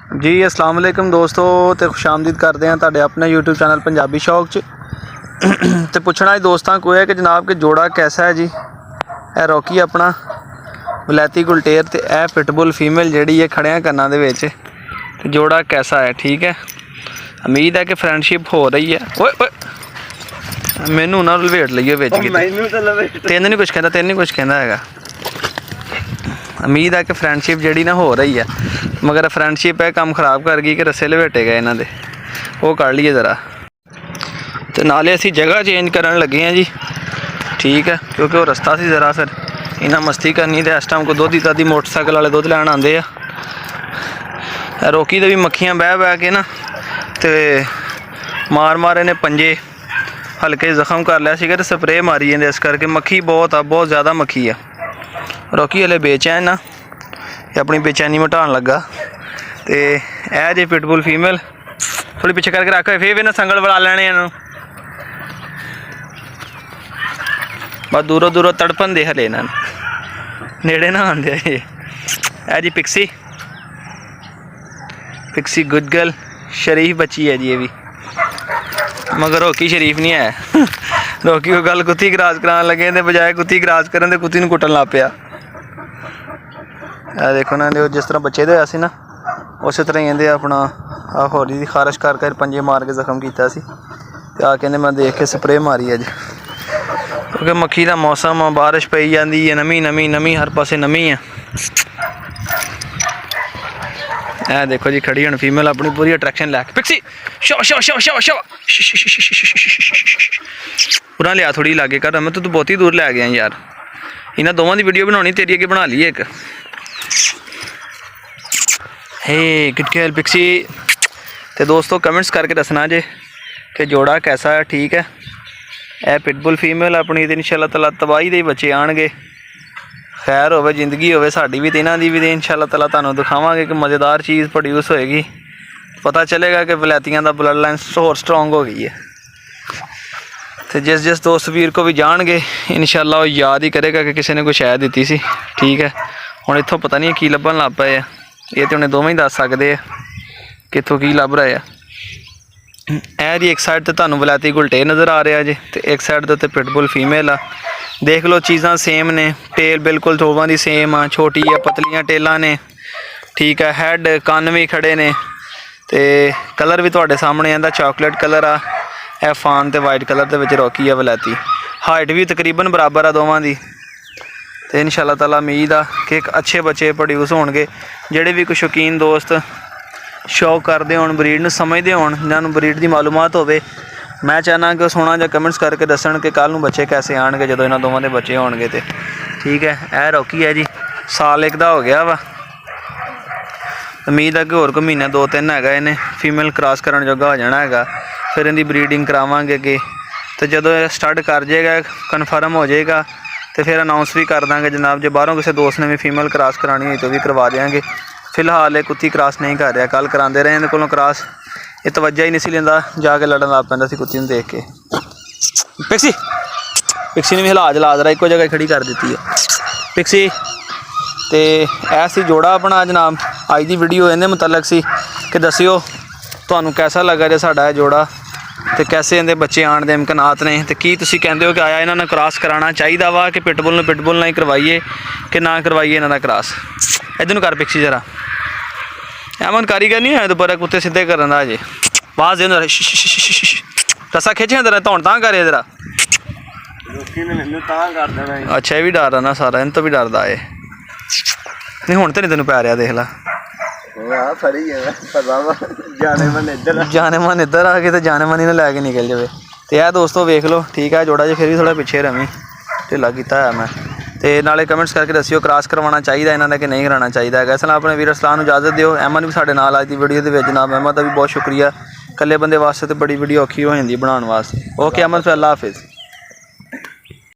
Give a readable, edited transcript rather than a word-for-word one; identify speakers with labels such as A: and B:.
A: जी अस्सलाम वालेकुम दोस्तों, तो खुशामदीद करते हैं तुहाडे अपने यूट्यूब चैनल पंजाबी शौक च। तो पुछना दोस्तों को है कि जनाब कि जोड़ा कैसा है जी। यह रॉकी अपना वलैती गुलटेर तो यह पिटबुल फीमेल जी है खड़िया करना दे विच। तो जोड़ा कैसा है, ठीक है। उम्मीद है कि फ्रेंडशिप हो रही है। ओए ओए मैनू ना लपेट लईए विच, तेन नहीं कुछ कहता, तेन नहीं कुछ कहता है। उम्मीद है कि फ्रेंडशिप जी ना हो रही है, मगर फ्रेंडशिप है काम खराब कर गई कि रस्से लपेटे गए इन्हों के, वो कर लीए ज़रा। तो नाले असी जगह चेंज करन लगे हैं जी, ठीक है, क्योंकि वो रस्ता सी ज़रा फिर इन्हें मस्ती करनी। तो इस टाइम को दुध दादी मोटरसाइकिल वाले दुध लैन आते हैं। रोकी तो भी मक्खियाँ बह बह के ना तो मार मार इन्हें पंजे हल्के जख्म कर लिया सीगा, तो स्प्रे मारी जाते, इस करके मक्खी बहुत आ, बहुत ज़्यादा मक्खी है। रॉकी हले बेचैन ना, अपनी बेचैनी मिटान लगा। तो यह जे पिटबुल फीमेल थोड़ी पिछे करके रख, फिर इन्हें संगल बड़ा लैने बस दूरों दूरों तड़पन दे हले इन्होंने, नेड़े ना आते। है जी पिक्सी, पिक्सी गुड गर्ल शरीफ बच्ची है जी ये भी, मगर रोकी शरीफ नहीं है। रोकी को गल कुत्ती क्रॉस करान लगे तो बजाय कुत्ती क्रॉस करन ते कुत्ती नूं कुट्टन लग पिया। देखो ना जिस तरह बच्चे दे सी ना उस तरह ही इहदे अपना होली की खारिश कर कर पंजे मार के जख्म किया सी। आ कहते मैं देख के स्प्रे मारी अज, क्योंकि मक्खी का मौसम आ, बारिश पई जाती है, नमी नमी नमी हर पासे नमी है। ए देखो जी खड़ी हूँ फीमेल अपनी पूरी अट्रैक्शन लैके। पिक्सी show show show show show पूरा लिया थोड़ी लागे कर, मैं तो बहुत ही दूर लै गया यार। इन्होंने दोवों की वीडियो बनानी, तेरी अगे बना ली एक। हे गुड गर्ल पिक्सी। तो दोस्तों कमेंट्स करके दसना जे कि जोड़ा कैसा है, ठीक है। यह पिटबुल फीमेल अपनी तो इंशाअल्लाह ताला तबाही दे बच्चे आएंगे, खैर होवे जिंदगी होवे साड़ी भी, इन्हों की भी। तो इंशाअल्लाह ताला तुहानूं दिखावांगे कि मज़ेदार चीज़ प्रोड्यूस होएगी, पता चलेगा कि वलैतियां का ब्लड लाइन होर स्ट्रोंग हो गई है। तो जिस जिस दोस्त वीर को भी जाएंगे इंशाअल्लाह वो याद ही करेगा कि किसी ने कुछ शै दी सी, ठीक है। हुण इत्थों पता नहीं की लभन लग पे, ये तो उन्हें दोवें ही दस सकते हैं कित्थों की लभ रहे हैं। यह जी एक साइड तो तुहानूं वलैती गुलटेर नज़र आ रहा जी, तो एक साइड के उत्ते पिटबुल फीमेल आ। देख लो चीज़ां सेम ने, टेल बिल्कुल दोवां दी सेम आ, छोटी है पतलियां टेलां ने, ठीक है। हैड कन्न भी खड़े ने, तो कलर भी तुहाडे सामने आंदा चॉकलेट कलर आ। यह फान तो वाइट कलर के रॉकी है वलैती, हाइट भी तकरीबन बराबर आ दोवां दी। तो इंशाअल्लाह ताला उम्मीद आ कि एक अच्छे बच्चे प्रोड्यूस होणगे। जिहड़े भी कोई शौकीन दोस्त शौक करते हो ब्रीड नूं समझते हो, जिन्होंने ब्रीड की मालूमात होवे, मैं चाहना कि सोहना जिहा कमेंट्स करके दसन कि कल नूं बच्चे कैसे आएंगे जो इन्होंने दोवां दे बच्चे होणगे। तो ठीक है, यह रॉकी है जी, साल एक दा हो गया वा। उम्मीद है कि होर कोई महीना 2-3 हैगा इन्हें फीमेल क्रॉस करन जोगा हो जाना हैगा, फिर इनकी ब्रीडिंग करावांगे अगे। तो जो स्टार्ट कर जाएगा कन्फर्म हो जाएगा तो फिर अनाउंस भी कर देंगे जनाब। जो बाहरों किसी दोस्त ने भी फीमेल क्रॉस करानी हुई तो भी करवा देंगे। फिलहाल ये कुत्ती क्रॉस नहीं कर रहा, कल कराते रहे इन्हें को क्रॉस, ये तवज्जा ही नहीं सी लेंदा, जाके लड़न लग पैंदा सी कुत्ती नूं देख के। पिक्सी पिक्सी ने भी हिला जला जरा एको जगह खड़ी कर दी है पिक्सी। तो ऐसी जोड़ा अपना जनाब अज की वीडियो इन्हें मुतलक सी कि दसियो तुहानूं कैसा लगा जो साडा जोड़ा, तो कैसे इहदे बच्चे आने के इम्कानात ने, तो की तुसीं कहंदे हो कि आया इन्होंने क्रॉस कराना चाहिए वा कि पिटबुल ना ही करवाइए कि ना करवाइए इन्हों का क्रॉस। इधर नूं कर पिक्सी जरा, एमन कारीगर नहीं है दोबारा कुत्ते सीधे करन दा जे, आवाज़ दे रस्सा खिंचे जरा, धौन तां करे जरा। अच्छा ये भी डर रहा ना सारा, इन तो भी डरदा है नहीं। हुण तो नहीं तेन पै रहा, देख ला जाने मन इधर आ गए तो जाने मन ही लैके निकल जाए। तो यह दोस्तों वेख लो, ठीक है। जोड़ा जो फिर भी थोड़ा पिछे रवी ढिला किया है मैं। तो नाले कमेंट्स करके दसियो क्रॉस करवाना चाहिए इन्होंने कि नहीं कराना चाहिए। इस तरह अपने वीर अरसलान इजाजत दियो। अहमद भी साढ़े नाल अज की वीडियो के जनाब, अहमद का भी बहुत शुक्रिया। कल्ले बंदे वास्ते तो बड़ी वीडियो औखी हो जाती बनाने वास्ते। ओके अहमद, फिर अल्लाह हाफिज़।